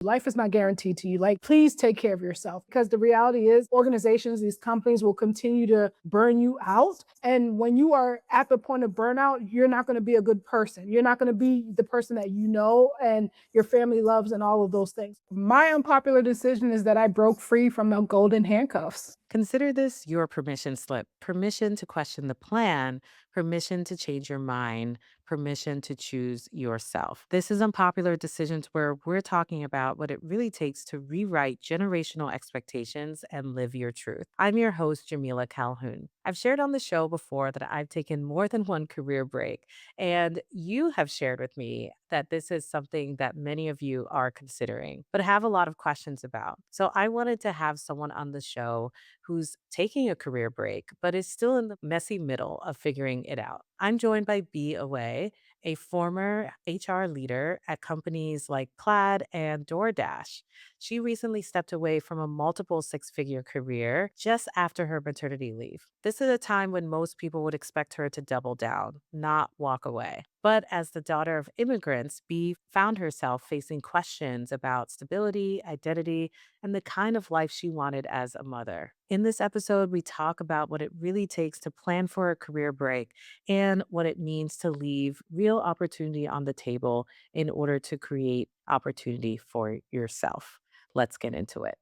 Life is not guaranteed to you. Like, please take care of yourself, because the reality is organizations, these companies will continue to burn you out. And when you are at the point of burnout, you're not going to be a good person. You're not going to be the person that you know and your family loves and all of those things. My unpopular decision is that I broke free from the golden handcuffs. Consider this your permission slip: permission to question the plan, permission to change your mind, permission to choose yourself. This is Unpopular Decisions, where we're talking about what it really takes to rewrite generational expectations and live your truth. I'm your host, Jamila Calhoun. I've shared on the show before that I've taken more than one career break, and you have shared with me that this is something that many of you are considering, but have a lot of questions about. So I wanted to have someone on the show who's taking a career break, but is still in the messy middle of figuring it out. I'm joined by Bie Aweh, a former HR leader at companies like Plaid and DoorDash. She recently stepped away from a multiple six-figure career just after her maternity leave. This is a time when most people would expect her to double down, not walk away. But as the daughter of immigrants, Bee found herself facing questions about stability, identity, and the kind of life she wanted as a mother. In this episode, we talk about what it really takes to plan for a career break and what it means to leave real opportunity on the table in order to create opportunity for yourself. Let's get into it.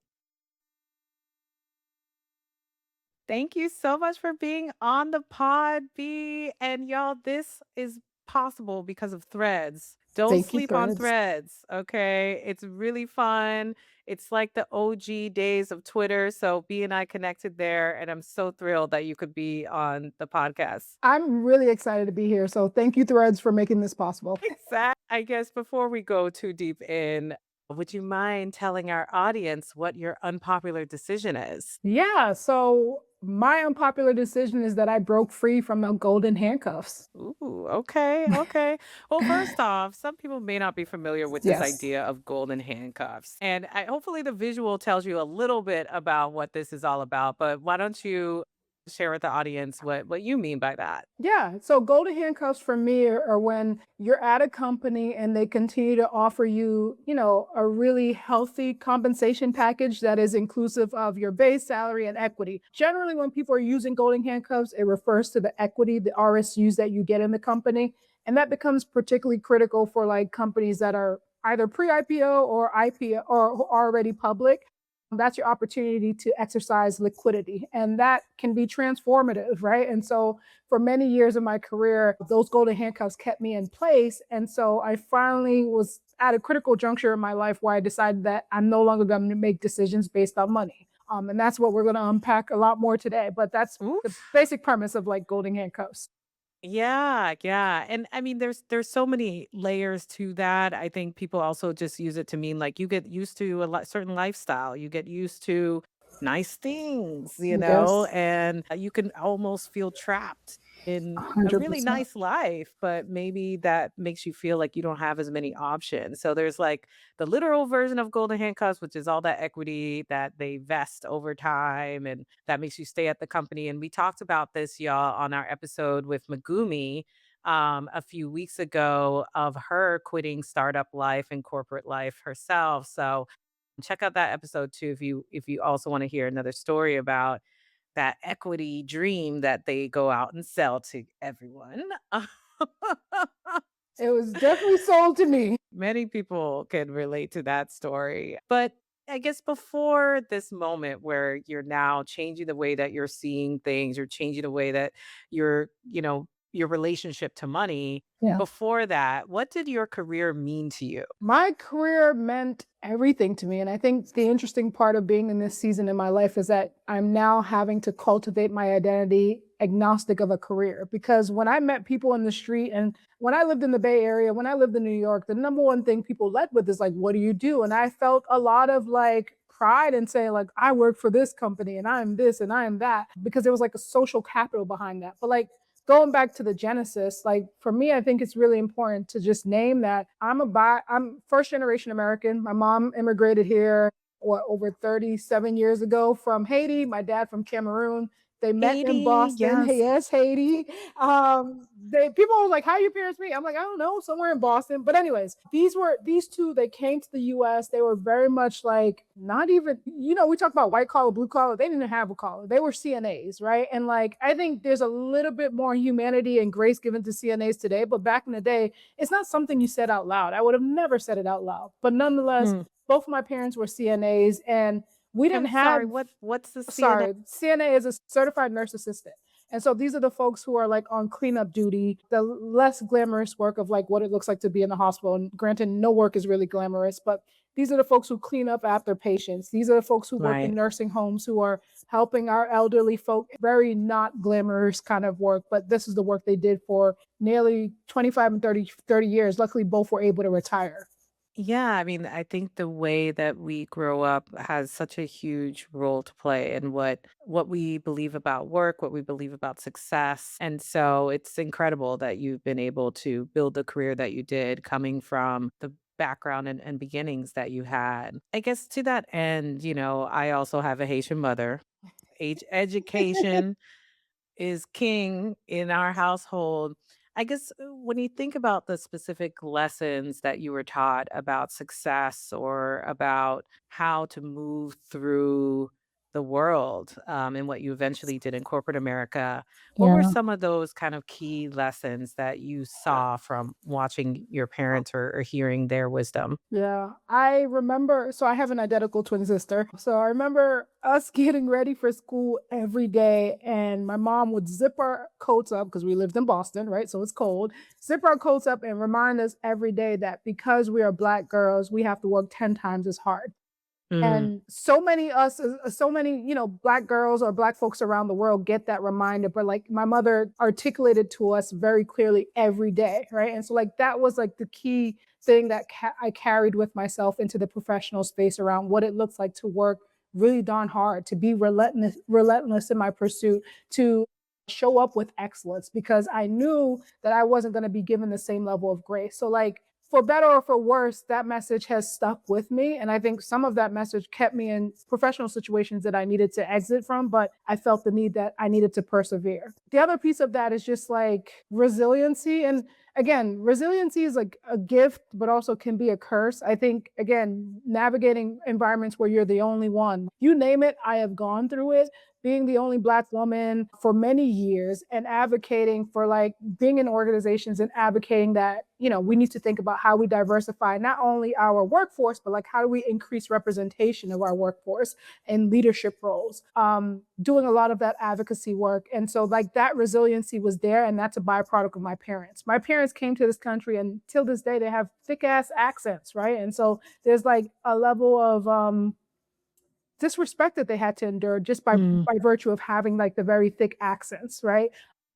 Thank you so much for being on the pod, B. And y'all, this is possible because of Threads. Don't Thank you, sleep on Threads. Threads, okay? It's really fun. It's like the OG days of Twitter. So B and I connected there, and I'm so thrilled that you could be on the podcast. I'm really excited to be here. So thank you, Threads, for making this possible. Exactly. I guess before we go too deep in, would you mind telling our audience what your unpopular decision is? Yeah. So my unpopular decision is that I broke free from the golden handcuffs. Ooh, okay, okay. Well, first off, some people may not be familiar with this Yes. idea of golden handcuffs. And hopefully the visual tells you a little bit about what this is all about. But why don't you share with the audience what you mean by that? Yeah. So golden handcuffs for me are when you're at a company and they continue to offer you, a really healthy compensation package that is inclusive of your base salary and equity. Generally, when people are using golden handcuffs, it refers to the equity, the RSUs that you get in the company. And that becomes particularly critical for like companies that are either pre-IPO or IPO or already public. That's your opportunity to exercise liquidity. And that can be transformative, right? And so for many years of my career, those golden handcuffs kept me in place. And so I finally was at a critical juncture in my life where I decided that I'm no longer going to make decisions based on money. And that's what we're going to unpack a lot more today. But that's the Oof. basic premise of like golden handcuffs. Yeah, yeah. And I mean there's so many layers to that. I think people also just use it to mean like you get used to certain lifestyle. You get used to nice things, Yes, and you can almost feel trapped in a really 100%. nice life, but maybe that makes you feel like you don't have as many options. So there's like the literal version of golden handcuffs, which is all that equity that they vest over time and that makes you stay at the company. And we talked about this, y'all, on our episode with Megumi a few weeks ago of her quitting startup life and corporate life herself. So check out that episode too if you also want to hear another story about that equity dream that they go out and sell to everyone. It was definitely sold to me. Many people can relate to that story. But I guess before this moment where you're now changing the way that you're seeing things, you're changing the way that your relationship to money, Yeah. before that, what did your career mean to you? My career meant everything to me. And I think the interesting part of being in this season in my life is that I'm now having to cultivate my identity agnostic of a career. Because when I met people in the street and when I lived in the Bay Area, when I lived in New York, the number one thing people led with is like, what do you do? And I felt a lot of like pride in saying like, I work for this company and I'm this and I'm that, because there was like a social capital behind that. But like going back to the genesis, like for me, I think it's really important to just name that I'm first generation American. My mom immigrated here over 37 years ago from Haiti, my dad from Cameroon. They met in Haiti, Boston. yes. Yes, Haiti. They people were like, "How your parents meet?" I'm like, "I don't know, somewhere in Boston." But anyways, these two. They came to the U.S. They were very much like not even we talk about white collar, blue collar. They didn't have a collar. They were CNAs, right? And like I think there's a little bit more humanity and grace given to CNAs today, but back in the day, it's not something you said out loud. I would have never said it out loud, but nonetheless, Hmm. both of my parents were CNAs, and we didn't I'm have sorry, what's the CNA? sorry, CNA is a certified nurse assistant. And so these are the folks who are like on cleanup duty, the less glamorous work of like what it looks like to be in the hospital. And granted, no work is really glamorous, but these are the folks who clean up after patients. These are the folks who work in Right. nursing homes who are helping our elderly folk. Very not glamorous kind of work, but this is the work they did for nearly 25 and 30 years. Luckily, both were able to retire. Yeah, I mean, I think the way that we grow up has such a huge role to play in what we believe about work, what we believe about success. And so it's incredible that you've been able to build the career that you did coming from the background and beginnings that you had. I guess to that end, I also have a Haitian mother. Education is king in our household. I guess when you think about the specific lessons that you were taught about success or about how to move through the world and what you eventually did in corporate America, what were Yeah. some of those kind of key lessons that you saw from watching your parents or hearing their wisdom? Yeah, I remember. So I have an identical twin sister. So I remember us getting ready for school every day, and my mom would zip our coats up because we lived in Boston, right? So it's cold. Zip our coats up and remind us every day that because we are Black girls, we have to work 10 times as hard. Mm, And so many, Black girls or Black folks around the world get that reminder, but like my mother articulated to us very clearly every day, right? And so like that was like the key thing that I carried with myself into the professional space around what it looks like to work really darn hard, to be relentless in my pursuit, to show up with excellence because I knew that I wasn't going to be given the same level of grace. So like for better or for worse, that message has stuck with me. And I think some of that message kept me in professional situations that I needed to exit from, but I felt the need that I needed to persevere. The other piece of that is just like resiliency. And again, resiliency is like a gift, but also can be a curse. I think, again, navigating environments where you're the only one, you name it, I have gone through it. Being the only Black woman for many years and advocating for like being in organizations and advocating that, we need to think about how we diversify not only our workforce, but like how do we increase representation of our workforce in leadership roles, doing a lot of that advocacy work. And so like that resiliency was there. And that's a byproduct of my parents. My parents came to this country and till this day, they have thick ass accents, right? And so there's like a level of, disrespect that they had to endure just mm. by virtue of having like the very thick accents, right?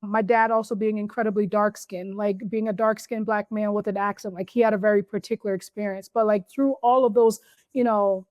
My dad also being incredibly dark skinned, like being a dark skinned Black man with an accent, like he had a very particular experience. But like through all of those,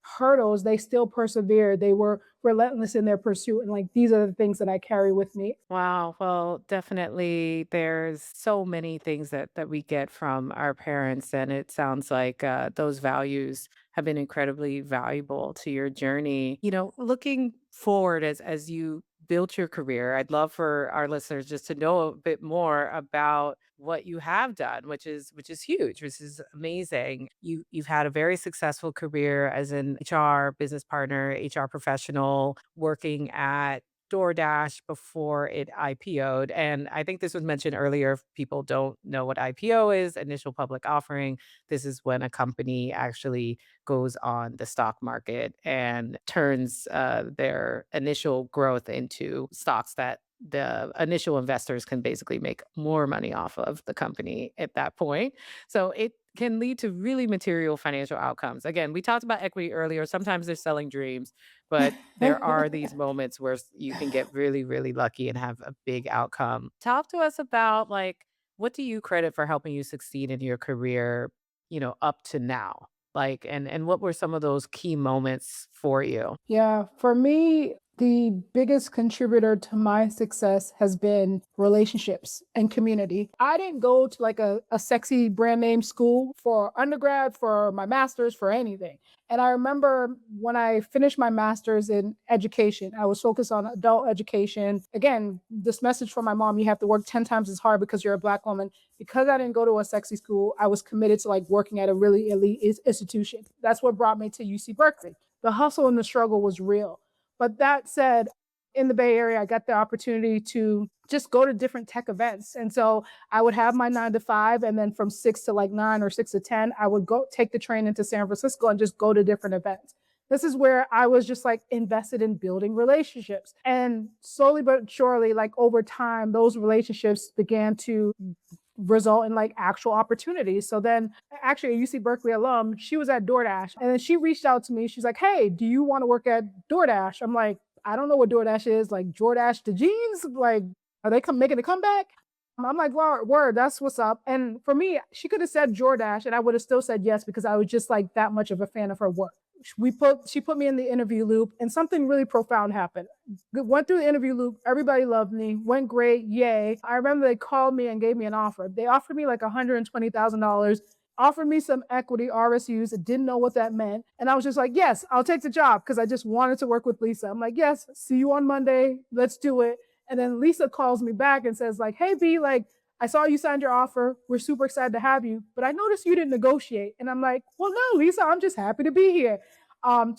hurdles, they still persevered. They were relentless in their pursuit. And like these are the things that I carry with me. Wow. Well, definitely there's so many things that we get from our parents, and it sounds like those values have been incredibly valuable to your journey. Looking forward as you built your career, I'd love for our listeners just to know a bit more about what you have done, which is huge, which is amazing. You've had a very successful career as an HR business partner, HR professional, working at DoorDash before it IPO'd. And I think this was mentioned earlier. If people don't know what IPO is, initial public offering, this is when a company actually goes on the stock market and turns their initial growth into stocks that the initial investors can basically make more money off of the company at that point. So it can lead to really material financial outcomes. Again, we talked about equity earlier. Sometimes they're selling dreams, but there are these moments where you can get really, really lucky and have a big outcome. Talk to us about like what do you credit for helping you succeed in your career, up to now? Like and what were some of those key moments for you? Yeah, for me, The biggest contributor to my success has been relationships and community. I didn't go to like a sexy brand name school for undergrad, for my master's, for anything. And I remember when I finished my master's in education, I was focused on adult education. Again, this message from my mom, you have to work 10 times as hard because you're a Black woman. Because I didn't go to a sexy school, I was committed to like working at a really elite institution. That's what brought me to UC Berkeley. The hustle and the struggle was real. But that said, in the Bay Area, I got the opportunity to just go to different tech events. And so I would have my 9 to 5, and then from 6 to 9 or 6 to 10, I would go take the train into San Francisco and just go to different events. This is where I was just like invested in building relationships. And slowly but surely, like over time, those relationships began to result in like actual opportunities. So then actually a UC Berkeley alum, she was at DoorDash and then she reached out to me. She's like, "Hey, do you want to work at DoorDash?" I'm like, "I don't know what DoorDash is. Like DoorDash the jeans? Like, are they making a comeback?" I'm like, "Well, word, that's what's up." And for me, she could have said DoorDash and I would have still said yes because I was just like that much of a fan of her work. She put me in the interview loop and something really profound happened. Went through the interview loop, everybody loved me, went great, yay. I remember they called me and gave me an offer. They offered me like $120,000, offered me some equity RSUs. I didn't know what that meant. And I was just like, yes, I'll take the job because I just wanted to work with Lisa. I'm like, yes, see you on Monday. Let's do it. And then Lisa calls me back and says, like, "Hey B, like I saw you signed your offer. We're super excited to have you, but I noticed you didn't negotiate." And I'm like, "Well, no, Lisa, I'm just happy to be here."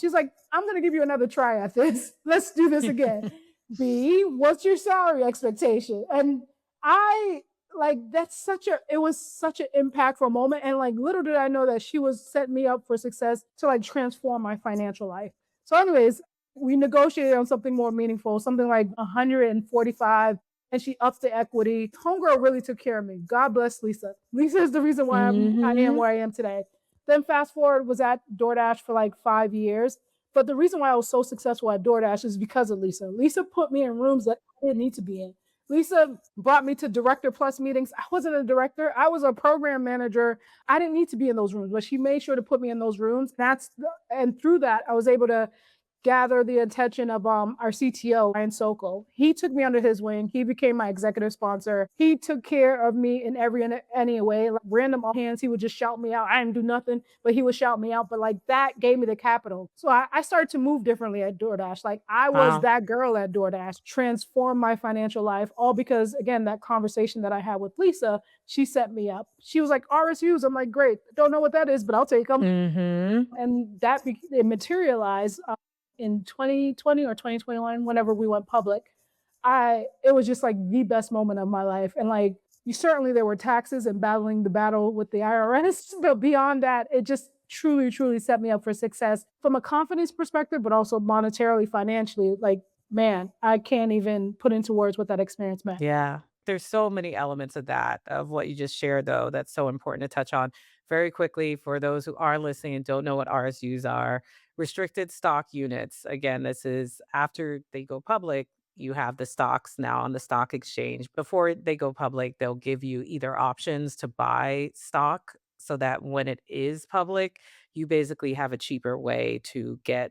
She's like, "I'm gonna give you another try at this. Let's do this again. B, what's your salary expectation?" And I like that's such a it was such an impactful moment. And like little did I know that she was setting me up for success to like transform my financial life. So, anyways, we negotiated on something more meaningful, something like 145, and she upped the equity. Homegirl really took care of me. God bless Lisa. Lisa is the reason why I am Mhm. where I am today. Then fast forward, was at DoorDash for like 5 years. But the reason why I was so successful at DoorDash is because of Lisa. Lisa put me in rooms that I didn't need to be in. Lisa brought me to Director Plus meetings. I wasn't a director, I was a program manager. I didn't need to be in those rooms, but she made sure to put me in those rooms. And through that, I was able to gather the attention of our CTO, Ryan Sokol. He took me under his wing. He became my executive sponsor. He took care of me in every and any way. Like random hands, he would just shout me out. I didn't do nothing, but he would shout me out. But like that gave me the capital. So I started to move differently at DoorDash. Like I was Wow. that girl at DoorDash, transformed my financial life, all because again, that conversation that I had with Lisa, she set me up. She was like, "RSUs." I'm like, "Great. Don't know what that is, but I'll take them." Mhm. And it materialized in 2020 or 2021, whenever we went public. I It was just like the best moment of my life. And like you certainly there were taxes and battling the battle with the IRS, but beyond that, it just truly, truly set me up for success from a confidence perspective, but also monetarily, financially. Like, man, I can't even put into words what that experience meant. Yeah. There's so many elements of that, of what you just shared, though, that's so important to touch on. Very quickly, for those who are listening and don't know what RSUs are, restricted stock units. Again, this is after they go public, you have the stocks now on the stock exchange. Before they go public, they'll give you either options to buy stock so that when it is public, you basically have a cheaper way to get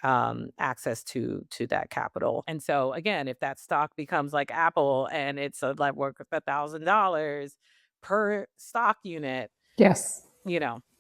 access to that capital. And so again, if that stock becomes like Apple and it's like worth $1,000 per stock unit, Yes.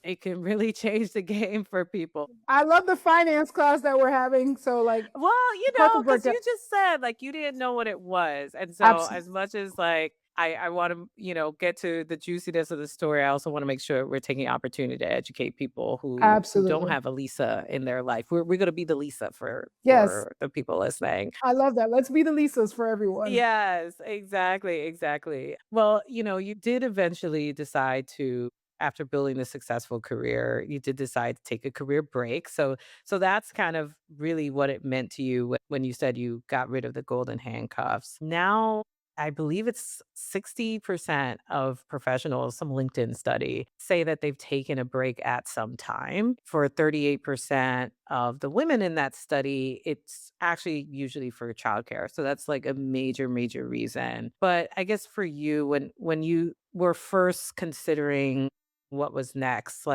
it can really change the game for people. I love the finance class that we're having. So like Well, perfect because breakdown. you just said like you didn't know what it was. And so Absolutely. as much as like I want to, get to the juiciness of the story, I also want to make sure we're taking opportunity to educate people who don't Absolutely. have a Lisa in their life. We're gonna be the Lisa for Yes. the people listening. I love that. Let's be the Lisas for everyone. Yes, exactly, exactly. Well, you did eventually decide to after building a successful career, you did decide to take a career break. So that's kind of really what it meant to you when you said you got rid of the golden handcuffs. Now, I believe it's 60% of professionals, some LinkedIn study, say that they've taken a break at some time. For 38% of the women in that study, it's actually usually for childcare. So that's like a major, major reason. But I guess for you, when you were first considering what was next,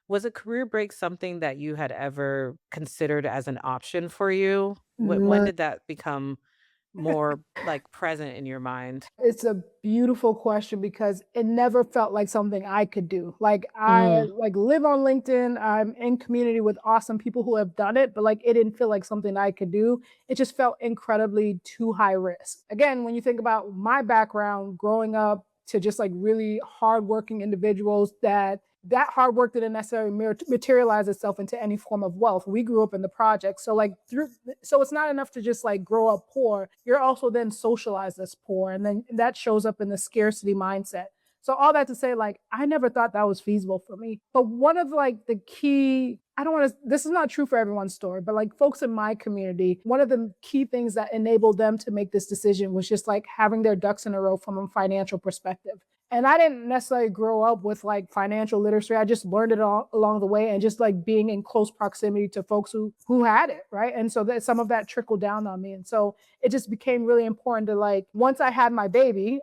was a career break something that you had ever considered as an option for you? When did that become more, like, present in your mind? It's a beautiful question because it never felt like something I could do. Like I Mm, like live on LinkedIn. I'm in community with awesome people who have done it, but like it didn't feel like something I could do. It just felt incredibly too high risk. Again, when you think about my background growing up to just like really hardworking individuals that hard work didn't necessarily materialize itself into any form of wealth. We grew up in the project. So like through so it's not enough to just like grow up poor. You're also then socialized as poor. And then that shows up in the scarcity mindset. So all that to say, like, I never thought that was feasible for me. But one of like the key, I don't want to, this is not true for everyone's story, but like folks in my community, one of the key things that enabled them to make this decision was just like having their ducks in a row from a financial perspective. And I didn't necessarily grow up with like financial literacy. I just learned it all along the way and just like being in close proximity to folks who had it, right? And so that some of that trickled down on me. And so it just became really important to like once I had my baby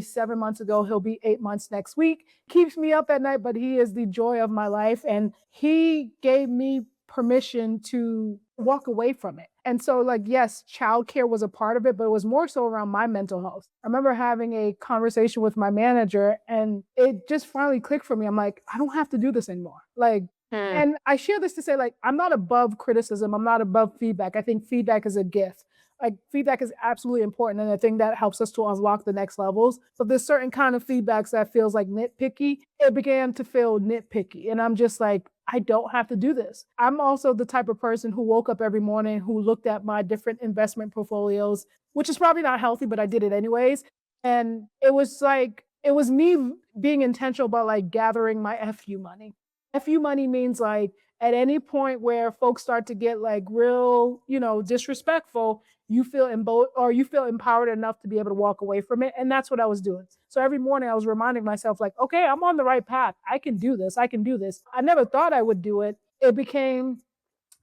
7 months ago. He'll be 8 months next week. Keeps me up at night, but he is the joy of my life. And he gave me permission to walk away from it. And so, like, yes, childcare was a part of it, but it was more so around my mental health. I remember having a conversation with my manager, and it just finally clicked for me. I'm like, I don't have to do this anymore. Like, mm, and I share this to say, like, I'm not above criticism. I'm not above feedback. I think feedback is a gift. Like feedback is absolutely important and a thing that helps us to unlock the next levels. But there's certain kind of feedbacks that feels like nitpicky. It began to feel nitpicky. And I'm just like, I don't have to do this. I'm also the type of person who woke up every morning, who looked at my different investment portfolios, which is probably not healthy, but I did it anyways. And it was like, it was me being intentional about like gathering my FU money. FU money means like at any point where folks start to get like real, disrespectful, you feel or you feel empowered enough to be able to walk away from it. And that's what I was doing. So every morning I was reminding myself, like, okay, I'm on the right path. I can do this. I can do this. I never thought I would do it. It became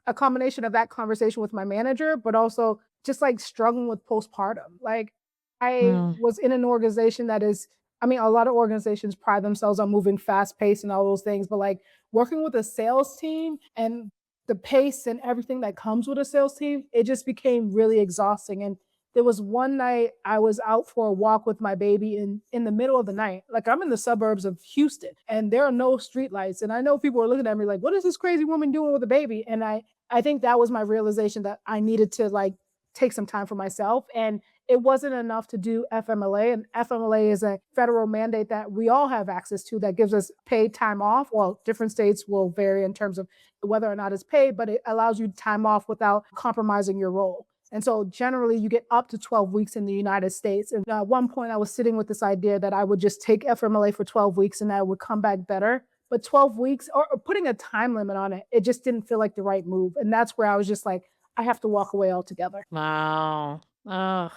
a combination of that conversation with my manager, but also just like struggling with postpartum. Like I mm. was in an organization that is, I mean, a lot of organizations pride themselves on moving fast pace and all those things, but like working with a sales team and the pace and everything that comes with a sales team, it just became really exhausting. And there was one night I was out for a walk with my baby in the middle of the night. Like I'm in the suburbs of Houston and there are no streetlights. And I know people are looking at me like, what is this crazy woman doing with a baby? And I think that was my realization that I needed to like take some time for myself. And it wasn't enough to do FMLA. And FMLA is a federal mandate that we all have access to that gives us paid time off. Well, different states will vary in terms of whether or not it's paid, but it allows you time off without compromising your role. And so generally you get up to 12 weeks in the United States. And at one point I was sitting with this idea that I would just take FMLA for 12 weeks and I would come back better. But 12 weeks or putting a time limit on it, it just didn't feel like the right move. And that's where I was just like, I have to walk away altogether. Wow. Ugh.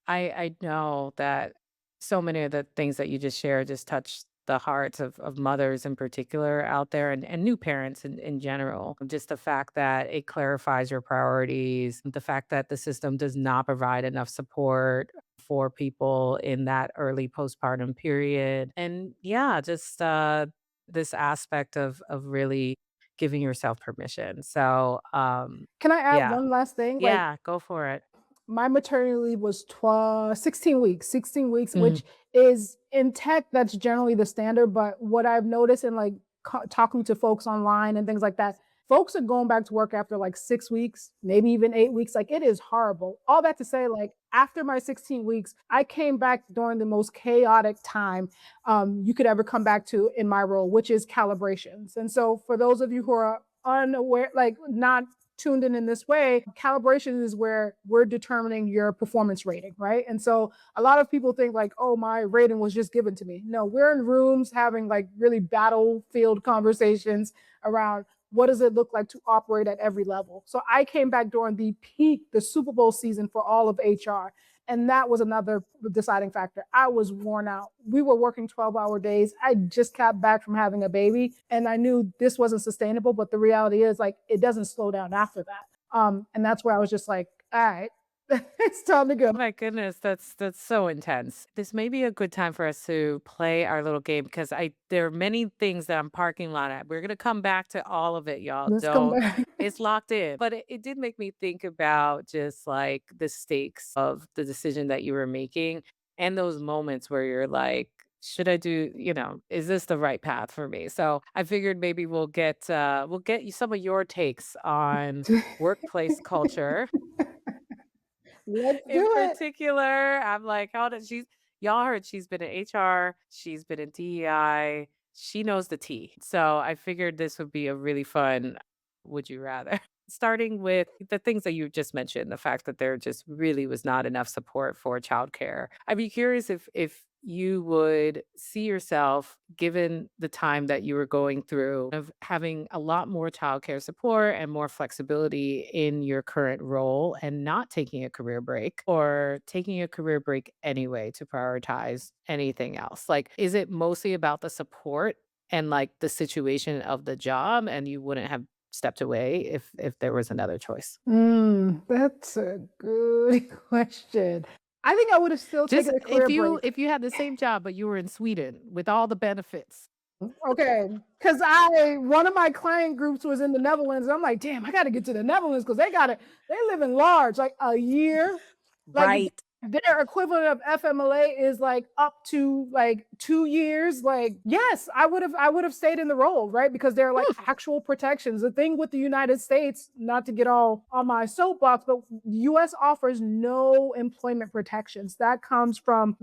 I know that so many of the things that you just shared just touch the hearts of mothers in particular out there and new parents in general. Just the fact that it clarifies your priorities, the fact that the system does not provide enough support for people in that early postpartum period. And yeah, just this aspect of really giving yourself permission. So Can I add yeah. one last thing? Like Yeah, go for it. my maternity leave was 16 weeks, Mm, which is in tech, that's generally the standard. But what I've noticed in like talking to folks online and things like that, folks are going back to work after like 6 weeks, maybe even 8 weeks. Like it is horrible. All that to say, like after my 16 weeks, I came back during the most chaotic time you could ever come back to in my role, which is calibrations. And so for those of you who are unaware, like not tuned in this way, calibration is where we're determining your performance rating, right? And so a lot of people think like, oh, my rating was just given to me. No, we're in rooms having like really battlefield conversations around what does it look like to operate at every level. So I came back during the peak, the Super Bowl season for all of HR. And that was another deciding factor. I was worn out. We were working 12-hour days. I just got back from having a baby and I knew this wasn't sustainable. But the reality is like it doesn't slow down after that. And that's where I was just like, all right, It's time to go. My goodness, that's so intense. This may be a good time for us to play our little game because I there are many things that I'm parking lot at. We're gonna come back to all of it, y'all. Let's come Don't back. it's locked in. But it did make me think about just like the stakes of the decision that you were making and those moments where you're like, should I do, is this the right path for me? So I figured maybe we'll get you some of your takes on workplace culture Let's in do it. particular. I'm like, how did she's y'all heard she's been in HR, she's been in DEI, she knows the T. So I figured this would be a really fun would you rather. Starting with the things that you just mentioned, the fact that there just really was not enough support for childcare. I'd be curious if you would see yourself, given the time that you were going through, of having a lot more childcare support and more flexibility in your current role and not taking a career break or taking a career break anyway to prioritize anything else. Like, is it mostly about the support and like the situation of the job and you wouldn't have stepped away if there was another choice? That's a good question. I think I would have still Just taken a career break. if you had the same job but you were in Sweden with all the benefits. Okay, because I one of my client groups was in the Netherlands. I'm like, damn, I got to get to the Netherlands because they live in large, like a year. Like Right. their equivalent of FMLA is like up to like 2 years. Like, yes, I would have stayed in the role, right? Because there are like actual protections. The thing with the United States, not to get all on my soapbox, but US offers no employment protections. That comes from,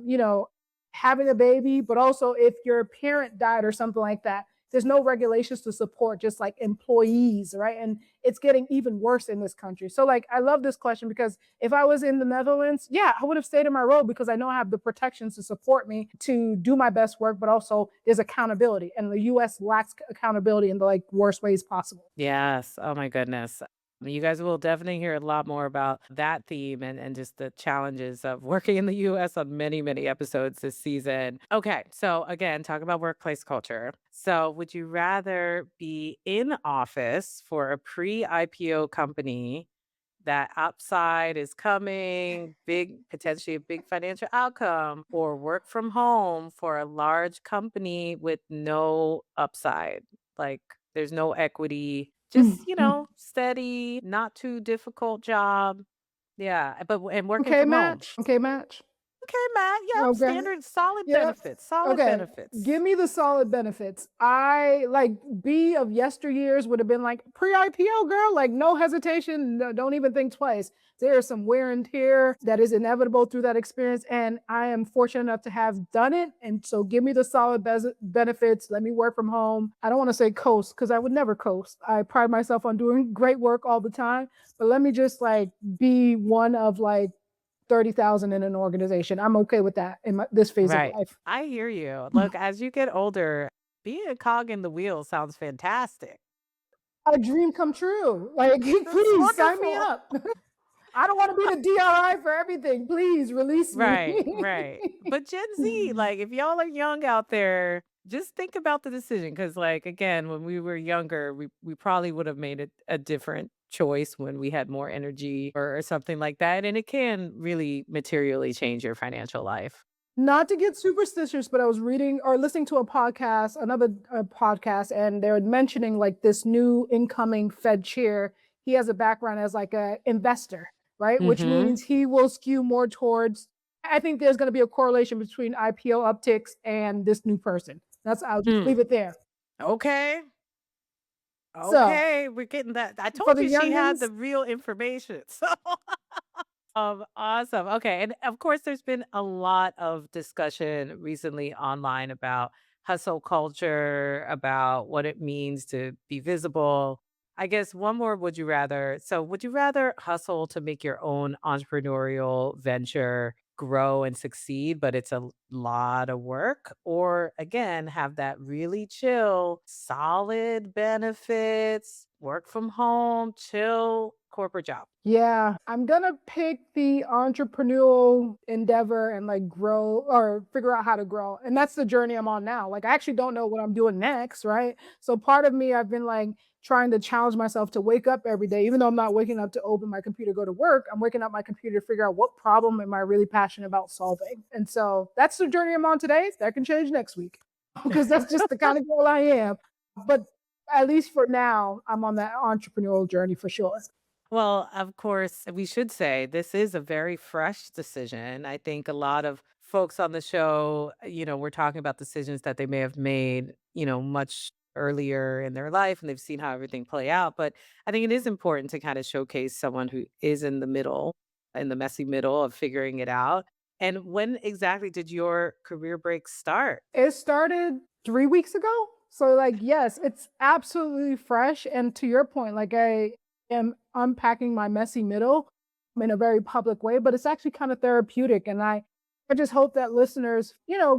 having a baby, but also if your parent died or something like that. There's no regulations to support just like employees, right? And it's getting even worse in this country. So like I love this question because if I was in the Netherlands, yeah, I would have stayed in my role because I know I have the protections to support me to do my best work, but also there's accountability. And the US lacks accountability in the like worst ways possible. Yes. Oh my goodness. You guys will definitely hear a lot more about that theme and just the challenges of working in the US on many, many episodes this season. Okay. So, again, talk about workplace culture. So, would you rather be in office for a pre IPO company that upside is coming, big, potentially a big financial outcome, or work from home for a large company with no upside? Like there's no equity, just, steady, not too difficult job. Yeah, but and working Okay, from home. match. Okay, match. Okay, Matt. Yep, Okay. standard solid Yep. benefits. Solid Okay. benefits. Give me the solid benefits. I like B of yesteryears would have been like pre-IPO girl, like no hesitation, don't even think twice. There is some wear and tear that is inevitable through that experience, and I am fortunate enough to have done it. And so, give me the solid benefits. Let me work from home. I don't want to say coast because I would never coast. I pride myself on doing great work all the time, but let me just like be one of like 30,000 in an organization. I'm okay with that in this phase of Right. life. I hear you. Look, as you get older, being a cog in the wheel sounds fantastic. A dream come true. Like, That's please sign me wonderful. up. I don't want to be the DRI for everything. Please release me. Right, right. But Gen Z, like, if y'all are young out there, just think about the decision. Because, like, again, when we were younger, we probably would have made it a different choice when we had more energy or something like that. And it can really materially change your financial life. Not to get superstitious, but I was reading or listening to a podcast, another podcast, and they're mentioning like this new incoming Fed chair. He has a background as like a investor, right? Which Mm-hmm. means he will skew more towards. I think there's going to be a correlation between IPO upticks and this new person. I'll just Hmm. leave it there. Okay. So Okay. We're getting that. I for told the you she had youngins, the real information. So awesome. Okay. And of course, there's been a lot of discussion recently online about hustle culture, about what it means to be visible. I guess one more would you rather. So, would you rather hustle to make your own entrepreneurial venture grow and succeed, but it's a lot of work? Or again, have that really chill, solid benefits, work from home, chill corporate job? Yeah, I'm gonna pick the entrepreneurial endeavor and like grow or figure out how to grow. And that's the journey I'm on now. Like I actually don't know what I'm doing next, right? So part of me, I've been like trying to challenge myself to wake up every day, even though I'm not waking up to open my computer, go to work. I'm waking up my computer to figure out what problem am I really passionate about solving. And so that's the journey I'm on today. That can change next week because that's just the kind of girl I am. But at least for now, I'm on that entrepreneurial journey for sure. Well, of course, we should say this is a very fresh decision. I think a lot of folks on the show, we're talking about decisions that they may have made, much earlier in their life and they've seen how everything play out. But I think it is important to kind of showcase someone who is in the middle, in the messy middle of figuring it out. And when exactly did your career break start? It started 3 weeks ago. So, like, yes, it's absolutely fresh, and to your point, like, I am unpacking my messy middle in a very public way, but it's actually kinda therapeutic, and I just hope that listeners,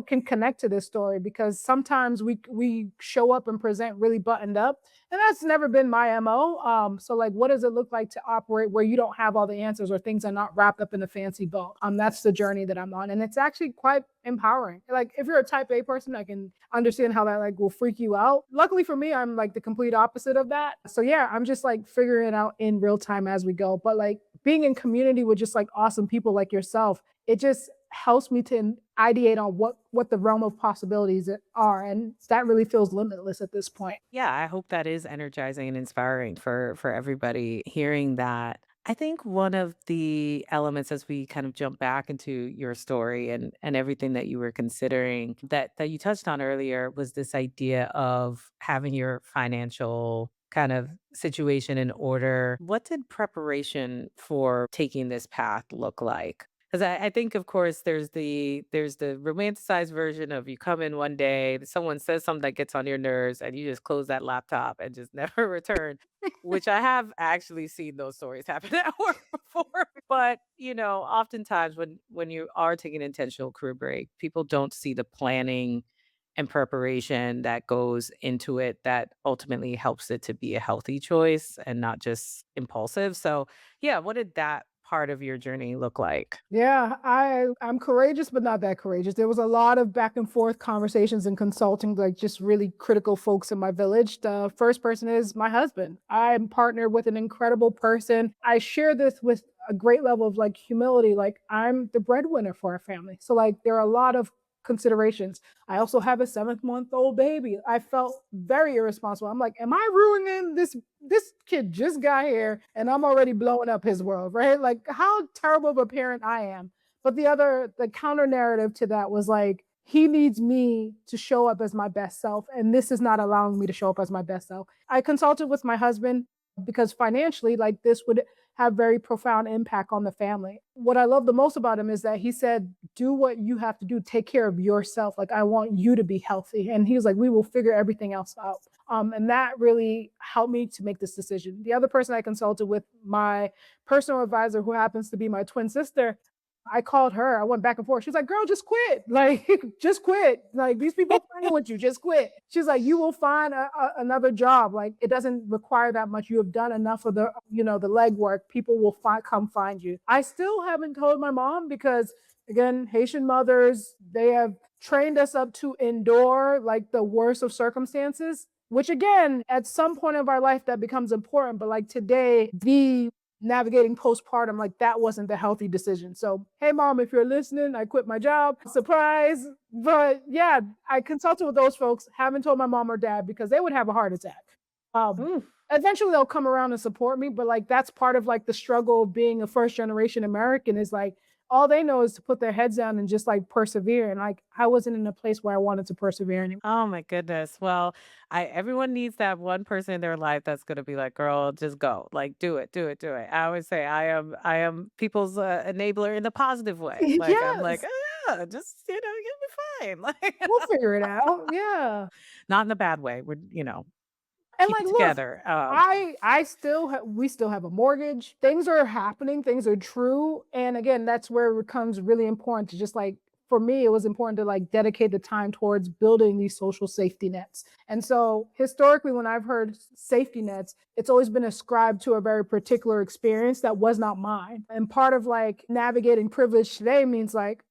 can connect to this story because sometimes we show up and present really buttoned up, and that's never been my MO. So like, what does it look like to operate where you don't have all the answers or things are not wrapped up in a fancy bow? That's the journey that I'm on, and it's actually quite empowering. Like, if you're a Type A person, I can understand how that like will freak you out. Luckily for me, I'm like the complete opposite of that. So yeah, I'm just like figuring it out in real time as we go. But like being in community with just like awesome people like yourself, it just helps me to ideate on what the realm of possibilities are, and that really feels limitless at this point. Yeah, I hope that is energizing and inspiring for everybody hearing that. I think one of the elements as we kind of jump back into your story and everything that you were considering that you touched on earlier was this idea of having your financial kind of situation in order. What did preparation for taking this path look like? Because I think, of course, there's the romanticized version of you come in one day, someone says something that gets on your nerves, and you just close that laptop and just never return. Which I have actually seen those stories happen at work before. But oftentimes when you are taking an intentional career break, people don't see the planning and preparation that goes into it that ultimately helps it to be a healthy choice and not just impulsive. So yeah, what did that part of your journey look like? Yeah, I'm courageous, but not that courageous. There was a lot of back and forth conversations and consulting, like just really critical folks in my village. The first person is my husband. I'm partnered with an incredible person. I share this with a great level of like humility. Like I'm the breadwinner for our family. So like there are a lot of considerations. I also have a 7-month-old baby. I felt very irresponsible. I'm like, am I ruining this kid just got here and I'm already blowing up his world, right? Like how terrible of a parent I am. But the counter narrative to that was like, he needs me to show up as my best self. And this is not allowing me to show up as my best self. I consulted with my husband because financially, like this would have very profound impact on the family. What I love the most about him is that he said, do what you have to do, take care of yourself. Like, I want you to be healthy. And he was like, we will figure everything else out. And that really helped me to make this decision. The other person I consulted with, my personal advisor, who happens to be my twin sister, I called her. I went back and forth. She's like, girl, just quit. Like, just quit. Like, these people are playing with you. Just quit. She's like, you will find another job. Like, it doesn't require that much. You have done enough of the legwork. People will come find you. I still haven't told my mom because, again, Haitian mothers, they have trained us up to endure like the worst of circumstances, which again, at some point of our life that becomes important. But like today, the navigating postpartum, like that wasn't the healthy decision. So, hey, mom, if you're listening, I quit my job. Surprise. But yeah, I consulted with those folks, haven't told my mom or dad because they would have a heart attack. Um, Ooh. Eventually they'll come around and support me, but like that's part of like the struggle of being a first generation American is like all they know is to put their heads down and just like persevere. And like I wasn't in a place where I wanted to persevere anymore. Oh my goodness. Well, I everyone needs that one person in their life that's going to be like, "Girl, just go. Like do it, do it, do it." I always say I am people's enabler in the positive way. Like I'm like, Yes, "Oh, yeah, just, you'll be fine." Like we'll figure it out. Yeah. not in a bad way. We're, And keep like, it look, together. we still have a mortgage. Things are happening, things are true. And again, that's where it becomes really important to just like for me, it was important to like dedicate the time towards building these social safety nets. And so historically, when I've heard safety nets, it's always been ascribed to a very particular experience that was not mine. And part of like navigating privilege today means like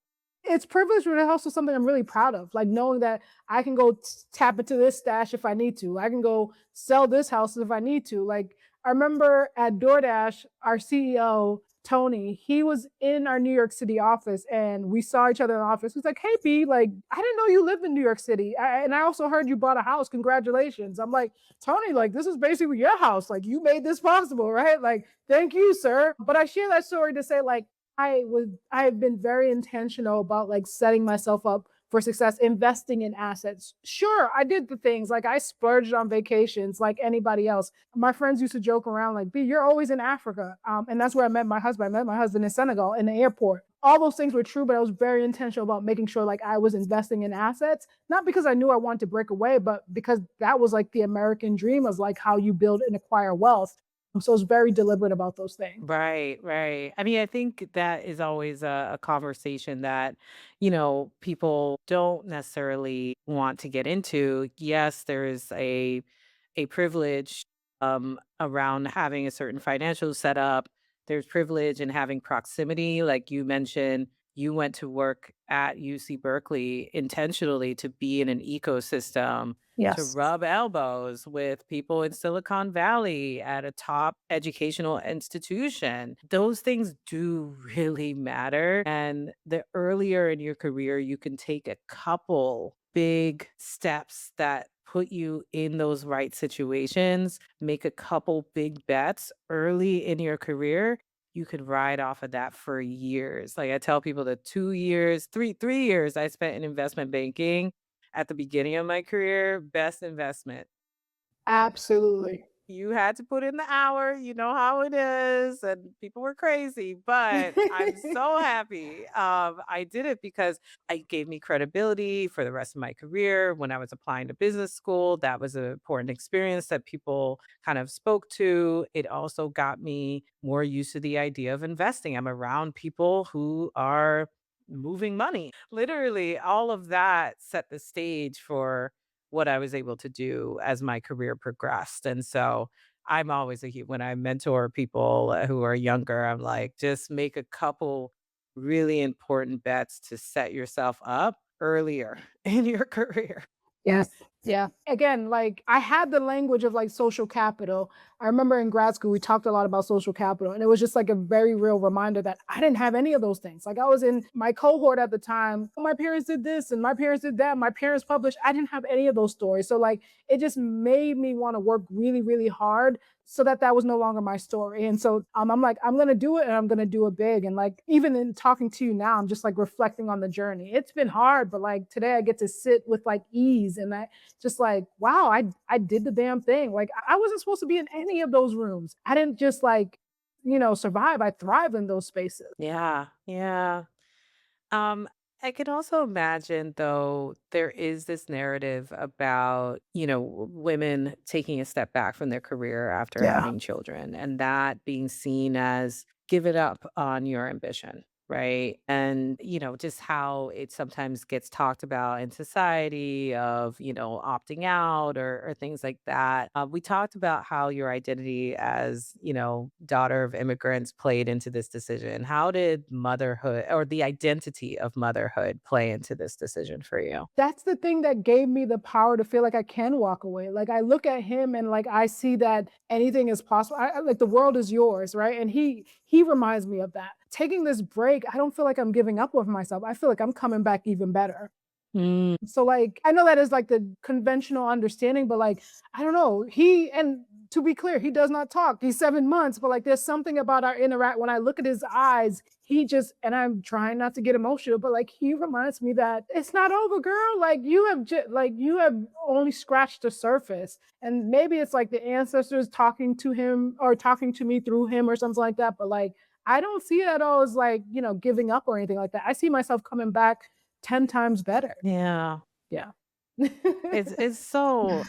it's privilege, but it's also something I'm really proud of. Like knowing that I can go tap into this stash if I need to. I can go sell this house if I need to. Like I remember at DoorDash, our CEO Tony, he was in our New York City office, and we saw each other in the office. He's like, "Hey, B, like I didn't know you lived in New York City, and I also heard you bought a house. Congratulations!" I'm like, Tony, like this is basically your house. Like you made this possible, right? Like thank you, sir. But I share that story to say like I have been very intentional about like setting myself up for success, investing in assets. Sure, I did the things like I splurged on vacations like anybody else. My friends used to joke around like, "B, you're always in Africa," and that's where I met my husband. I met my husband in Senegal in the airport. All those things were true, but I was very intentional about making sure like I was investing in assets, not because I knew I wanted to break away, but because that was like the American dream of like how you build and acquire wealth. So I was very deliberate about those things. Right, right. I mean, I think that is always a conversation that, people don't necessarily want to get into. Yes, there is a privilege around having a certain financial setup. There's privilege in having proximity. Like you mentioned, you went to work at UC Berkeley intentionally to be in an ecosystem to Yes. rub elbows with people in Silicon Valley at a top educational institution. Those things do really matter. And the earlier in your career you can take a couple big steps that put you in those right situations, make a couple big bets early in your career, you could ride off of that for years. Like I tell people the 2 years, 3 years I spent in investment banking at the beginning of my career, best investment. Absolutely. You had to put in the hour, you know how it is, and people were crazy, but I'm so happy. I did it because it gave me credibility for the rest of my career. When I was applying to business school, that was an important experience that people kind of spoke to. It also got me more used to the idea of investing. I'm around people who are moving money. Literally, all of that set the stage for what I was able to do as my career progressed. And so I'm always when I mentor people who are younger, I'm like, just make a couple really important bets to set yourself up earlier in your career. Yes. Yeah. Again, like I had the language of like social capital. I remember in grad school, we talked a lot about social capital, and it was just like a very real reminder that I didn't have any of those things. Like I was in my cohort at the time. "Oh, my parents did this and my parents did that. My parents published." I didn't have any of those stories. So like it just made me want to work really, really hard so that that was no longer my story. And so I'm like, I'm going to do it and I'm going to do it big. And like, even in talking to you now, I'm just like reflecting on the journey. It's been hard, but like today I get to sit with like ease and I just like, wow, I did the damn thing. Like I wasn't supposed to be in any of those rooms. I didn't just like, survive. I thrive in those spaces. Yeah. Yeah. Um, I could also imagine, though, there is this narrative about, women taking a step back from their career after Yeah. having children and that being seen as give it up on your ambition. Right. And, just how it sometimes gets talked about in society of, opting out or things like that. We talked about how your identity as, daughter of immigrants played into this decision. How did motherhood or the identity of motherhood play into this decision for you? That's the thing that gave me the power to feel like I can walk away. Like I look at him and like I see that anything is possible. Like the world is yours, right? And he reminds me of that. Taking this break, I don't feel like I'm giving up on myself. I feel like I'm coming back even better. Mm, So like I know that is like the conventional understanding, but like I don't know. He and to be clear, he does not talk. He's 7 months, but like there's something about our interact when I look at his eyes, he just and I'm trying not to get emotional, but like he reminds me that it's not over, girl. Like you have only scratched the surface. And maybe it's like the ancestors talking to him or talking to me through him or something like that. But like I don't see it at all as like, giving up or anything like that. I see myself coming back 10 times better. yeah. Yeah. It's so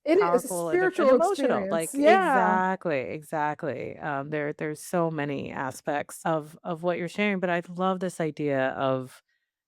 It is a powerful and spiritual emotional. experience. Like Yeah. exactly. There's so many aspects of what you're sharing, but I love this idea of,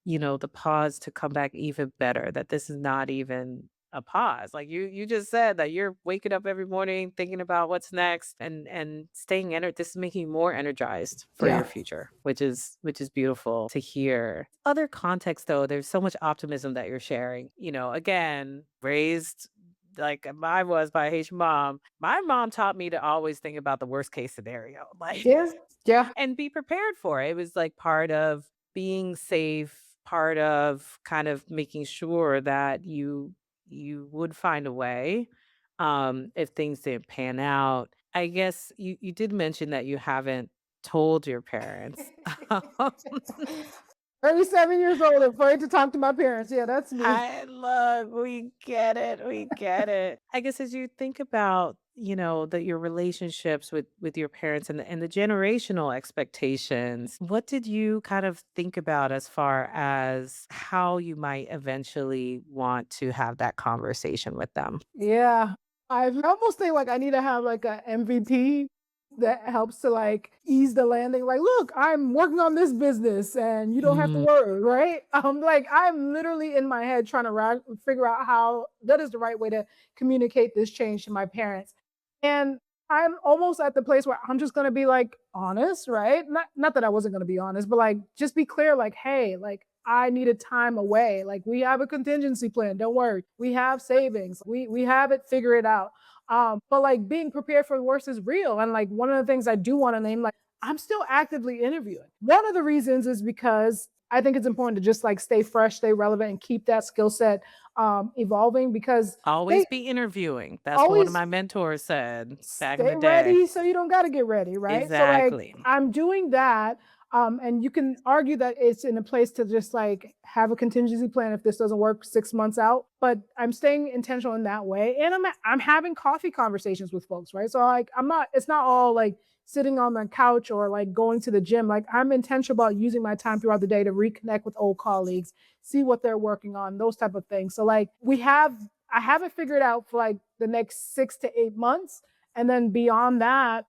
the pause to come back even better. That this is not even a pause. Like you just said that you're waking up every morning thinking about what's next and staying this is making you more energized for your Yeah. future, which is beautiful to hear. Other context though, there's so much optimism that you're sharing. Again, raised like I was by a Haitian mom. My mom taught me to always think about the worst case scenario, like, Yeah. Yeah. and be prepared for it. It was like part of being safe, part of kind of making sure that you would find a way if things didn't pan out. I guess you did mention that you haven't told your parents. 37 years old, afraid to talk to my parents. Yeah, that's me. I love we get it, we get it. I guess as you think about, your relationships with your parents and the generational expectations, what did you kind of think about as far as how you might eventually want to have that conversation with them? Yeah. I almost think like I need to have like a MVP that helps to like ease the landing. Like, look, I'm working on this business and you don't have to Mm, worry, right? Like I'm literally in my head trying to figure out how that is the right way to communicate this change to my parents. And I'm almost at the place where I'm just gonna be like honest, right? Not that I wasn't gonna be honest, but like just be clear, like, hey, like I needed time away. Like we have a contingency plan. Don't worry. We have savings. We have it, figure it out. But like being prepared for the worst is real. And like one of the things I do want to name, like I'm still actively interviewing. One of the reasons is because I think it's important to just like stay fresh, stay relevant, and keep that skill set evolving because always they be interviewing. That's what one of always my mentors said back in stay the day. ready so you don't got to get ready, right? So like Exactly. I'm doing that. And you can argue that it's in a place to just like have a contingency plan if this doesn't work 6 months out. But I'm staying intentional in that way, and I'm having coffee conversations with folks, right? So like I'm not. It's not all like sitting on the couch or like going to the gym. Like I'm intentional about using my time throughout the day to reconnect with old colleagues, see what they're working on, those type of things. So like I have it figured out for like the next 6 to 8 months. And then beyond that,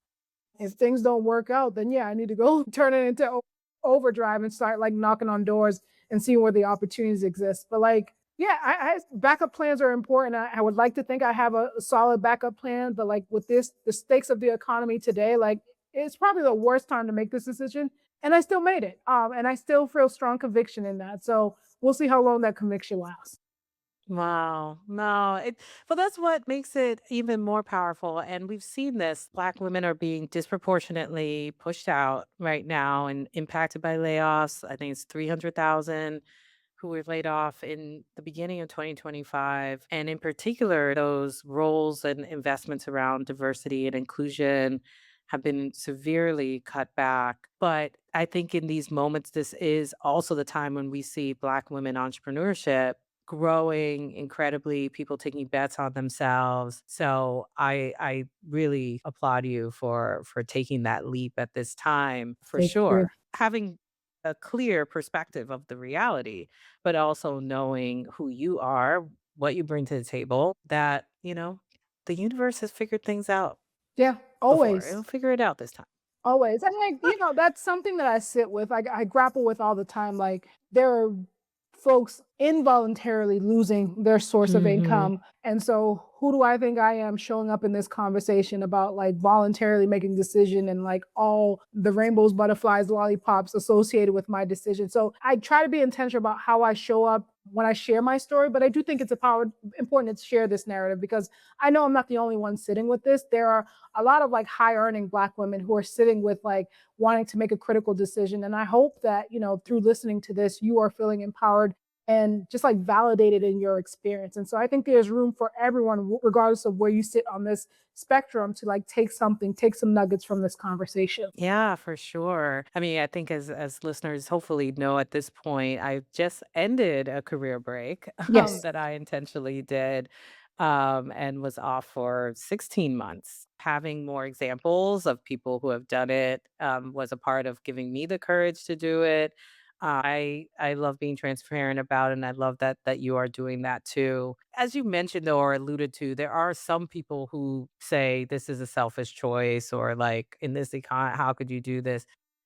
if things don't work out, then yeah, I need to go turn it into overdrive and start like knocking on doors and seeing where the opportunities exist. But like, yeah, backup plans are important. I would like to think I have a solid backup plan, but like with this, the stakes of the economy today, like it's probably the worst time to make this decision. And I still made it. And I still feel strong conviction in that. So we'll see how long that conviction lasts. Wow. No, well, that's what makes it even more powerful. And we've seen this. Black women are being disproportionately pushed out right now and impacted by layoffs. I think it's 300,000 who were laid off in the beginning of 2025. And in particular, those roles and investments around diversity and inclusion have been severely cut back. But I think in these moments, this is also the time when we see Black women entrepreneurship growing incredibly, people taking bets on themselves. So I really applaud you for taking that leap at this time for Thank you. sure. Having a clear perspective of the reality, but also knowing who you are, what you bring to the table, that, the universe has figured things out Yeah, before. It'll always. figure it out this time. Always. And like, that's something that I sit with. I grapple with all the time. Like there are folks involuntarily losing their source of Mhm. income. And so who do I think I am showing up in this conversation about like voluntarily making decision and like all the rainbows, butterflies, lollipops associated with my decision. So I try to be intentional about how I show up when I share my story, but I do think it's important to share this narrative because I know I'm not the only one sitting with this. There are a lot of like high earning Black women who are sitting with like wanting to make a critical decision. And I hope that, through listening to this, you are feeling empowered and just like validated in your experience. And so I think there's room for everyone, regardless of where you sit on this spectrum, to like take some nuggets from this conversation. Yeah, for sure. I mean, I think as listeners hopefully know at this point, I just ended a career break Yes. that I intentionally did and was off for 16 months. Having more examples of people who have done it was a part of giving me the courage to do it. I love being transparent about it, and I love that you are doing that too. As you mentioned though, or alluded to, there are some people who say this is a selfish choice, or like in this how could you do this?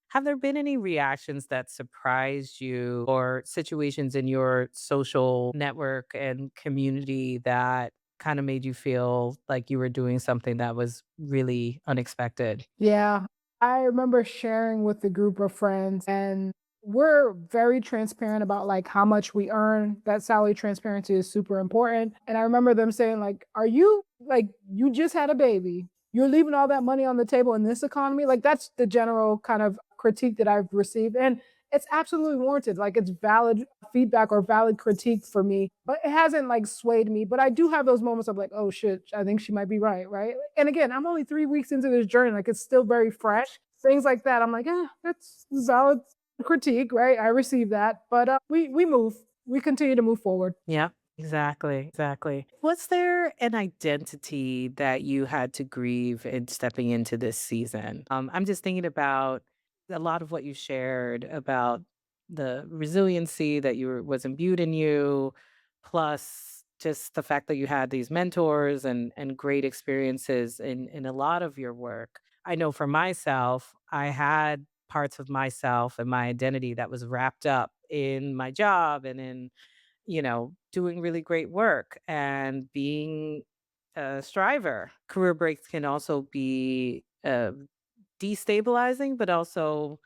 Have there been any reactions that surprised you, or situations in your social network and community that kind of made you feel like you were doing something that was really unexpected? Yeah. I remember sharing with a group of friends, and we're very transparent about like how much we earn. That salary transparency is super important. And I remember them saying like, "Are you like you just had a baby? You're leaving all that money on the table in this economy?" Like that's the general kind of critique that I've received. And it's absolutely warranted. Like it's valid feedback or valid critique for me, but it hasn't like swayed me. But I do have those moments of like, oh shit, I think she might be right, right? And again, I'm only 3 weeks into this journey, like it's still very fresh. Things like that, I'm like, that's valid critique, right? I receive that, but we move, we continue to move forward. Yeah, exactly, exactly. Was there an identity that you had to grieve in stepping into this season? I'm just thinking about a lot of what you shared about the resiliency that was imbued in you, plus just the fact that you had these mentors and great experiences in a lot of your work. I know for myself, I had parts of myself and my identity that was wrapped up in my job and in doing really great work and being a striver. Career breaks can also be destabilizing, but also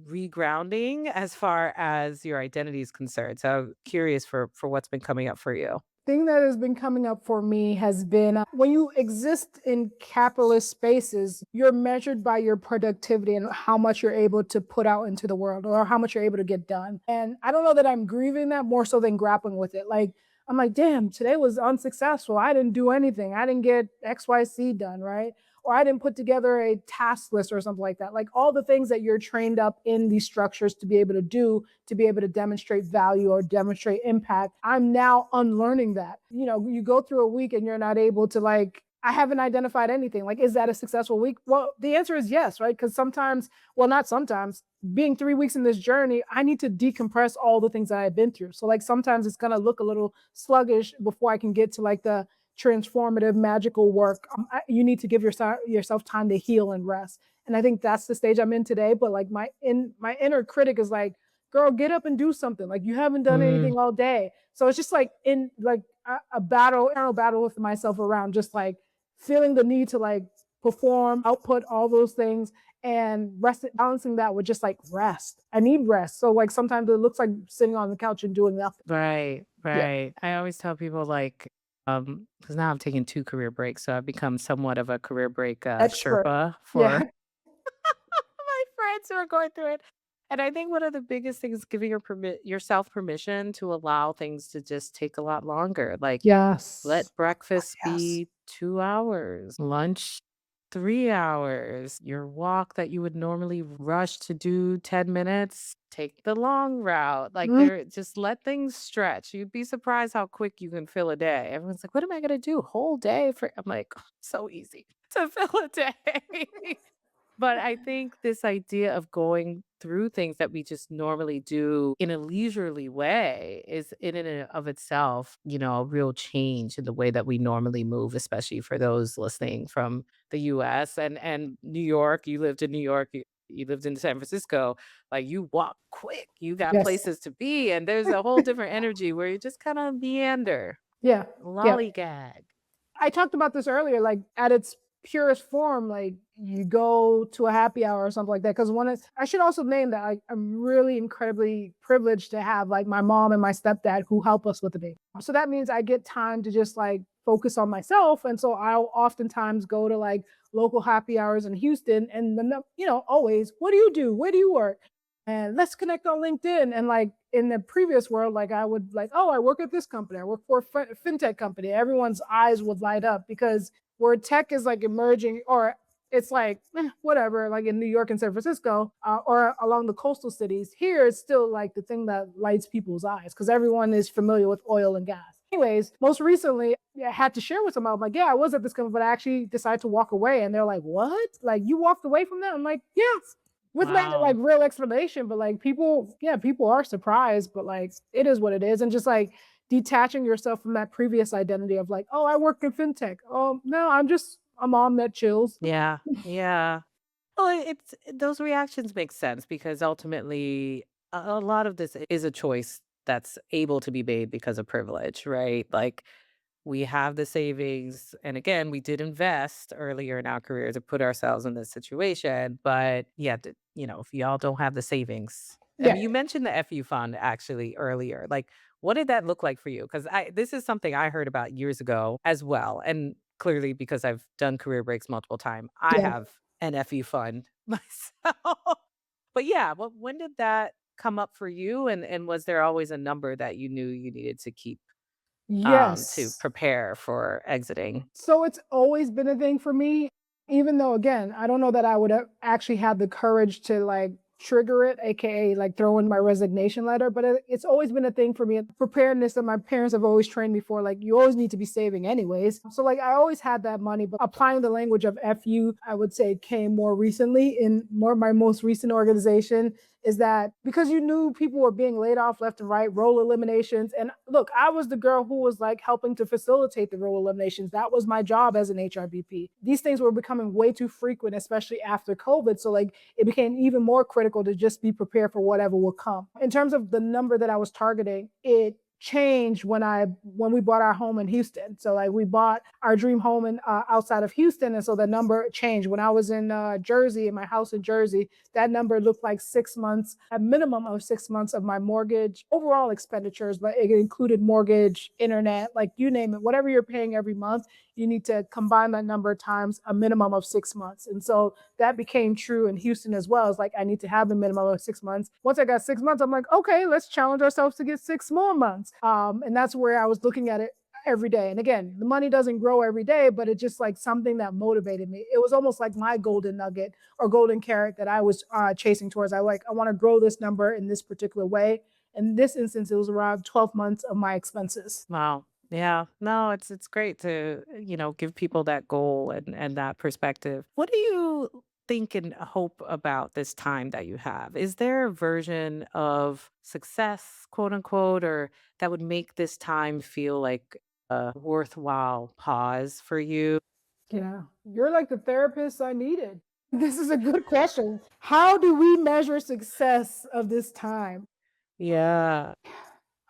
regrounding as far as your identity is concerned. So I'm curious for what's been coming up for you. Thing that has been coming up for me has been when you exist in capitalist spaces, you're measured by your productivity and how much you're able to put out into the world or how much you're able to get done. And I don't know that I'm grieving that more so than grappling with it. Like, I'm like, damn, today was unsuccessful. I didn't do anything. I didn't get XYZ done, right? Or I didn't put together a task list or something like that. Like all the things that you're trained up in these structures to be able to do, to be able to demonstrate value or demonstrate impact. I'm now unlearning that. You know, you go through a week and you're not able to like, I haven't identified anything. Like, is that a successful week? Well, the answer is yes, right? Because sometimes, well, not sometimes, being 3 weeks in this journey, I need to decompress all the things that I've been through. So, like, sometimes it's going to look a little sluggish before I can get to like the transformative, magical work. You need to give yourself time to heal and rest. And I think that's the stage I'm in today. But like my inner critic is like, girl, get up and do something. Like you haven't done Mm, anything all day. So it's just like in like a battle, internal battle with myself around just like feeling the need to like perform, output, all those things, and rest balancing that with just like rest. I need rest. So like sometimes it looks like sitting on the couch and doing nothing. right, Yeah. right. I always tell people like, because now I've taken 2 career breaks, so I've become somewhat of a career break Expert. Sherpa Yeah. for my friends who are going through it. And I think one of the biggest things is giving yourself permission to allow things to just take a lot longer. Like Yes. let breakfast Yes. be 2 hours, lunch 3 hours, your walk that you would normally rush to do 10 minutes, take the long route. Like Mm, there just let things stretch. You'd be surprised how quick you can fill a day. Everyone's like, "What am I going to do? Whole day for?" I'm like, "So easy to fill a day." But I think this idea of going through things that we just normally do in a leisurely way is in and of itself, a real change in the way that we normally move, especially for those listening from the US and New York. You lived in New York, you lived in San Francisco, like you walk quick, you got yes. places to be, and there's a whole different energy where you just kind of meander, Yeah. Yeah. lollygag. I talked about this earlier, like at its purest form, like you go to a happy hour or something like that. Cause I should also name that like I'm really incredibly privileged to have like my mom and my stepdad who help us with the baby. So that means I get time to just like focus on myself. And so I'll oftentimes go to like local happy hours in Houston and always, what do you do? Where do you work? And let's connect on LinkedIn. And like in the previous world, like I would like, oh, I work at this company. I work for a fintech company. Everyone's eyes would light up because where tech is like emerging, or it's like whatever, like in New York and San Francisco, or along the coastal cities. Here, it's still like the thing that lights people's eyes because everyone is familiar with oil and gas. Anyways, most recently, I had to share with someone. I'm like, yeah, I was at this company, but I actually decided to walk away. And they're like, what? Like, you walked away from that? I'm like, yeah, with my like Wow. real explanation, but like people, yeah, people are surprised, but like it is what it is. And just like detaching yourself from that previous identity of like, oh, I work in fintech. Oh, no, I'm just a mom that chills. Yeah. Yeah. Well, it's those reactions make sense because ultimately a lot of this is a choice that's able to be made because of privilege, right? Like we have the savings, and again, we did invest earlier in our career to put ourselves in this situation. But yeah, if y'all don't have the savings, I Yeah. mean, you mentioned the FU fund actually earlier. Like, what did that look like for you? Because I this is something I heard about years ago as well, and clearly because I've done career breaks multiple times, I Yeah. have an FU fund myself. But yeah, when did that come up for you? And was there always a number that you knew you needed to keep to Yes. prepare for exiting? So it's always been a thing for me, even though again, I don't know that I would have actually had the courage to like trigger it, aka like throw in my resignation letter. But it's always been a thing for me. Preparedness that my parents have always trained me for, like you always need to be saving anyways. So like I always had that money, but applying the language of FU, I would say came more recently in more my most recent organization is that because you knew people were being laid off left and right, role eliminations. And look, I was the girl who was like helping to facilitate the role eliminations. That was my job as an HRBP. These things were becoming way too frequent, especially after COVID. So like it became even more critical to just be prepared for whatever will come. In terms of the number that I was targeting, it changed when we bought our home in Houston. So like we bought our dream home in outside of Houston, and so the number changed. When I was in Jersey, in my house in Jersey, that number looked like 6 months, a minimum of 6 months of my mortgage overall expenditures, but it included mortgage, internet, like you name it, whatever you're paying every month. You need to combine that number times a minimum of 6 months. And so that became true in Houston as well. It's like I need to have the minimum of 6 months. Once I got 6 months, I'm like, okay, let's challenge ourselves to get 6 more months. And that's where I was looking at it every day. And again, the money doesn't grow every day, but it's just like something that motivated me. It was almost like my golden nugget or golden carrot that I was chasing towards. I want to grow this number in this particular way. In this instance, it was around 12 months of my expenses. Wow. Yeah. No, it's great to, give people that goal and that perspective. What do you think and hope about this time that you have? Is there a version of success, quote unquote, or that would make this time feel like a worthwhile pause for you? Yeah. You're like the therapist I needed. This is a good question. How do we measure success of this time? Yeah.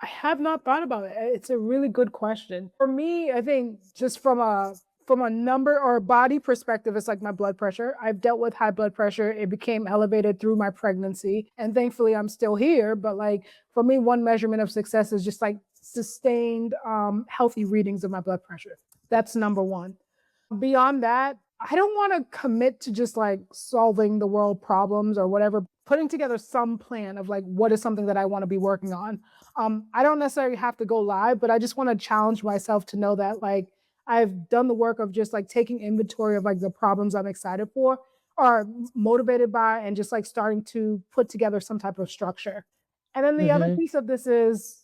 I have not thought about it. It's a really good question. For me, I think just from a number or body perspective, it's like my blood pressure. I've dealt with high blood pressure. It became elevated through my pregnancy, and thankfully I'm still here. But like for me, one measurement of success is just like sustained healthy readings of my blood pressure. That's number one. Beyond that, I don't want to commit to just like solving the world problems or whatever, putting together some plan of like what is something that I want to be working on. I don't necessarily have to go live, but I just want to challenge myself to know that like I've done the work of just like taking inventory of like the problems I'm excited for or motivated by and just like starting to put together some type of structure. And then the other Hmm. piece of this is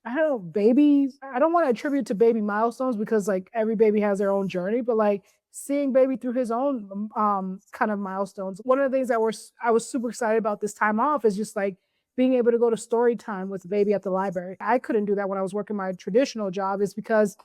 I don't know, babies. I don't want to attribute to baby milestones because like every baby has their own journey, but like seeing baby through his own kind of milestones. One of the things that I was super excited about this time off is just like being able to go to story time with baby at the library. I couldn't do that when I was working my traditional job is because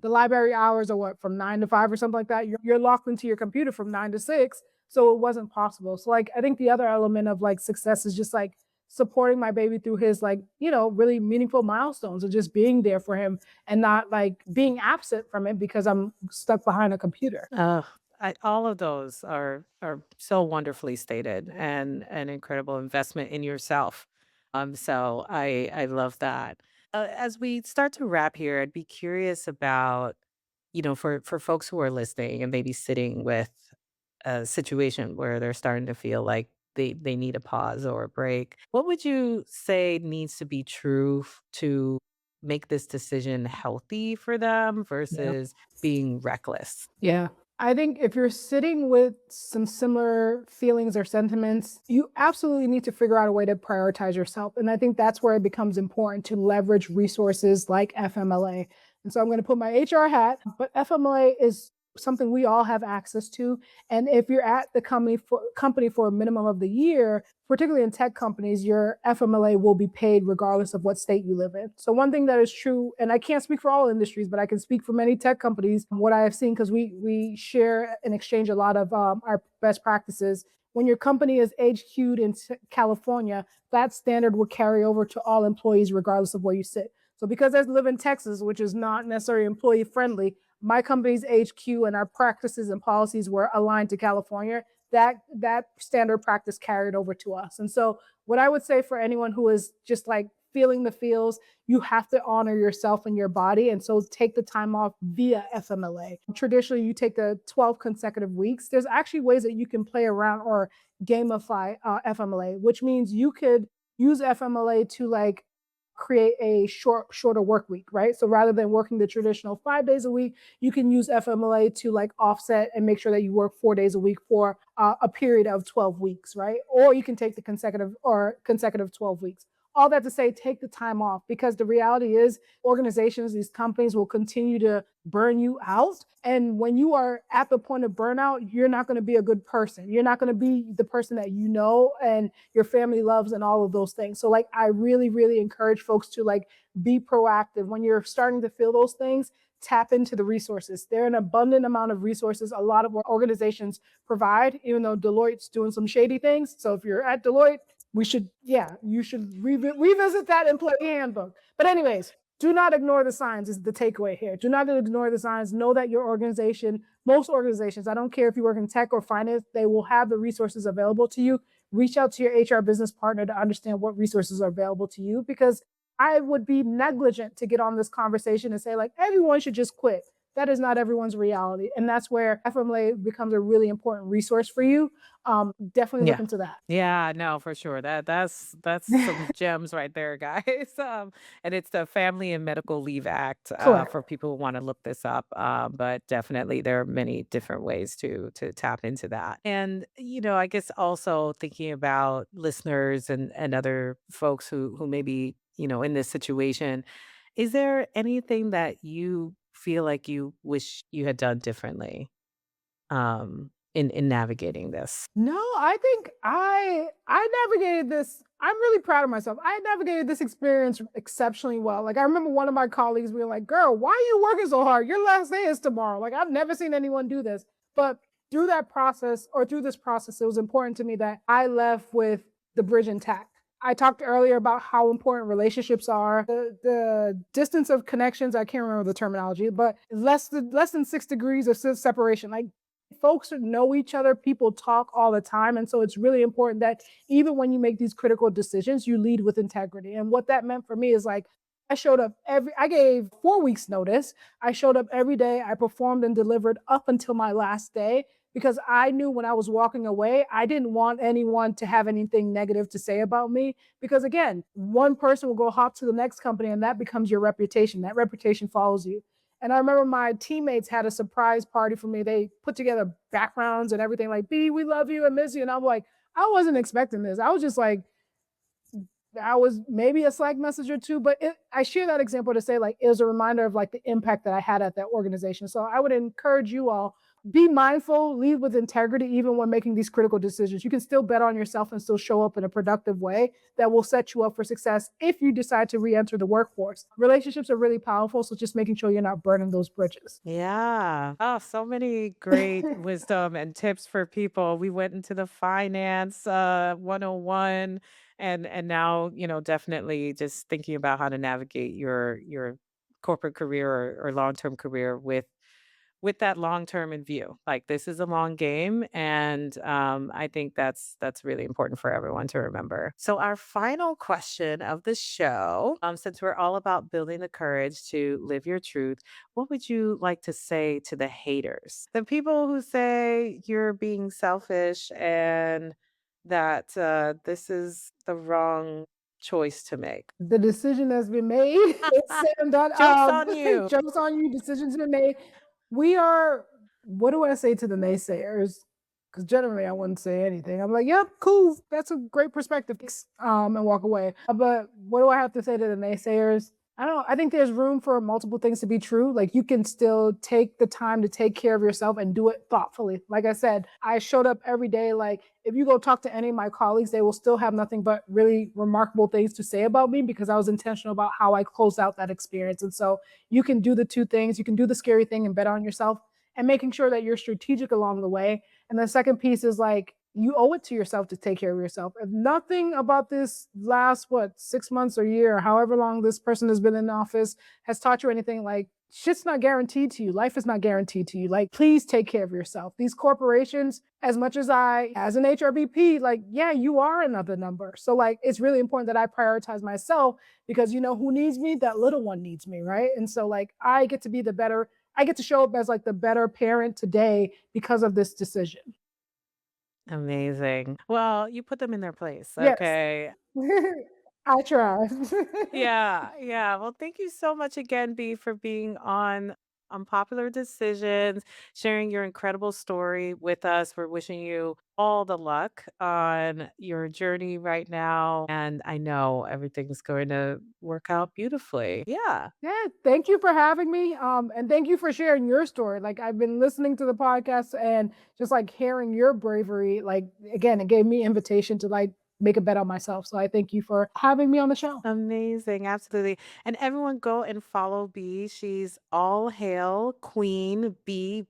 the library hours are what from 9 to 5 or something like that. You're locked into your computer from 9 to 6, so it wasn't possible. So like I think the other element of like success is just like supporting my baby through his like really meaningful milestones and just being there for him and not like being absent from it because I'm stuck behind a computer. All of those are so wonderfully stated and an incredible investment in yourself. So I love that. As we start to wrap here, I'd be curious about, for folks who are listening and maybe sitting with a situation where they're starting to feel like they need a pause or a break. What would you say needs to be true to make this decision healthy for them Yeah. versus being reckless? Yeah. I think if you're sitting with some similar feelings or sentiments, you absolutely need to figure out a way to prioritize yourself. And I think that's where it becomes important to leverage resources like FMLA. And so I'm going to put my HR hat, but FMLA is something we all have access to. And if you're at the company for a minimum of the year, particularly in tech companies, your FMLA will be paid regardless of what state you live in. So one thing that is true, and I can't speak for all industries, but I can speak for many tech companies, what I have seen, because we share and exchange a lot of our best practices. When your company is HQ'd in California, that standard will carry over to all employees regardless of where you sit. So because I live in Texas, which is not necessarily employee friendly, my company's HQ and our practices and policies were aligned to California. That standard practice carried over to us. And so what I would say for anyone who is just like feeling the feels, you have to honor yourself and your body. And so take the time off via FMLA. Traditionally, you take the 12 consecutive weeks. There's actually ways that you can play around or gamify FMLA, which means you could use FMLA to like create a shorter work week, right? So rather than working the traditional 5 days a week, you can use FMLA to like offset and make sure that you work 4 days a week for a period of 12 weeks, right? Or you can take the consecutive 12 weeks. All that to say, take the time off, because the reality is organizations, these companies will continue to burn you out. And when you are at the point of burnout, you're not going to be a good person. You're not going to be the person that you know and your family loves and all of those things. So like I really, really encourage folks to like be proactive. When you're starting to feel those things, tap into the resources. There are an abundant amount of resources a lot of organizations provide, even though Deloitte's doing some shady things. So if you're at Deloitte, you should revisit that employee handbook. But anyways, do not ignore the signs is the takeaway here. Do not ignore the signs. Know that your organization, most organizations, I don't care if you work in tech or finance, they will have the resources available to you. Reach out to your HR business partner to understand what resources are available to you, because I would be negligent to get on this conversation and say like everyone should just quit. That is not everyone's reality. And that's where FMLA becomes a really important resource for you. Definitely look Yeah. into that. Yeah, no, for sure. That's some gems right there, guys. And it's the Family and Medical Leave Act Correct. for people who want to look this up. But definitely, there are many different ways to tap into that. And I guess also thinking about listeners and other folks who may be in this situation, is there anything that you feel like you wish you had done differently in navigating this? No, I think I navigated this. I'm really proud of myself. I navigated this experience exceptionally well. Like I remember one of my colleagues being like, "Girl, why are you working so hard? Your last day is tomorrow." Like I've never seen anyone do this. But through this process, it was important to me that I left with the bridge intact. I talked earlier about how important relationships are. The distance of connections, I can't remember the terminology, but less than 6 degrees of separation. Like folks know each other, people talk all the time. And so it's really important that even when you make these critical decisions, you lead with integrity. And what that meant for me is like, I gave 4 weeks notice. I showed up every day. I performed and delivered up until my last day, because I knew when I was walking away, I didn't want anyone to have anything negative to say about me. Because again, one person will go hop to the next company and that becomes your reputation. That reputation follows you. And I remember my teammates had a surprise party for me. They put together backgrounds and everything like, "B, we love you and miss you." And I'm like, I wasn't expecting this. I was just like, I was maybe a Slack message or two, but I share that example to say like it was a reminder of like the impact that I had at that organization. So I would encourage you all, be mindful, lead with integrity, even when making these critical decisions. You can still bet on yourself and still show up in a productive way that will set you up for success if you decide to re-enter the workforce. Relationships are really powerful, so just making sure you're not burning those bridges. Yeah. Oh, so many great wisdom and tips for people. We went into the finance 101 and now, definitely just thinking about how to navigate your corporate career or long-term career with that long term in view. Like this is a long game, and I think that's really important for everyone to remember. So our final question of the show, since we're all about building the courage to live your truth, what would you like to say to the haters, the people who say you're being selfish and that this is the wrong choice to make? The decision has been made. It's said and done. Jokes on you. Jokes on you. Decisions been made. We are. What do I say to the naysayers? Because generally, I wouldn't say anything. I'm like, "Yep, cool. That's a great perspective." And walk away. But what do I have to say to the naysayers? I don't know. I think there's room for multiple things to be true. Like you can still take the time to take care of yourself and do it thoughtfully. Like I said, I showed up every day. Like if you go talk to any of my colleagues, they will still have nothing but really remarkable things to say about me because I was intentional about how I closed out that experience. And so you can do the two things. You can do the scary thing and bet on yourself and making sure that you're strategic along the way. And the second piece is like you owe it to yourself to take care of yourself. If nothing about this last, what, 6 months or year, or however long this person has been in office has taught you anything, like shit's not guaranteed to you. Life is not guaranteed to you. Like, please take care of yourself. These corporations, as much as as an HRBP, like, yeah, you are another number. So, like, it's really important that I prioritize myself because you know who needs me? That little one needs me, right? And so, like, I get to show up as like the better parent today because of this decision. Amazing. Well, you put them in their place. Yes. Okay. I try. Yeah, yeah. Well, thank you so much again, B, for being on Unpopular Decisions, sharing your incredible story with us. We're wishing you all the luck on your journey right now. And I know everything's going to work out beautifully. Yeah. Yeah, thank you for having me. And thank you for sharing your story. Like I've been listening to the podcast and just like hearing your bravery, like again, it gave me invitation to like make a bet on myself. So I thank you for having me on the show. Amazing, absolutely. And everyone go and follow B. She's All Hail Queen Bie,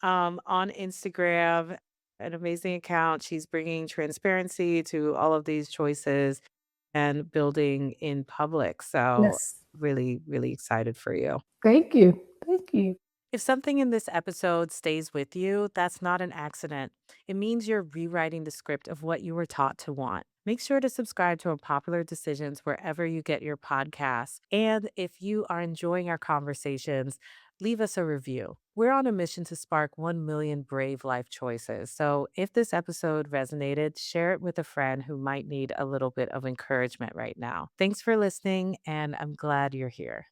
on Instagram. An amazing account. She's bringing transparency to all of these choices and building in public. So Yes. really, really excited for you. Thank you. Thank you. If something in this episode stays with you, that's not an accident. It means you're rewriting the script of what you were taught to want. Make sure to subscribe to Unpopular Decisions wherever you get your podcasts. And if you are enjoying our conversations, leave us a review. We're on a mission to spark 1 million brave life choices. So if this episode resonated, share it with a friend who might need a little bit of encouragement right now. Thanks for listening, and I'm glad you're here.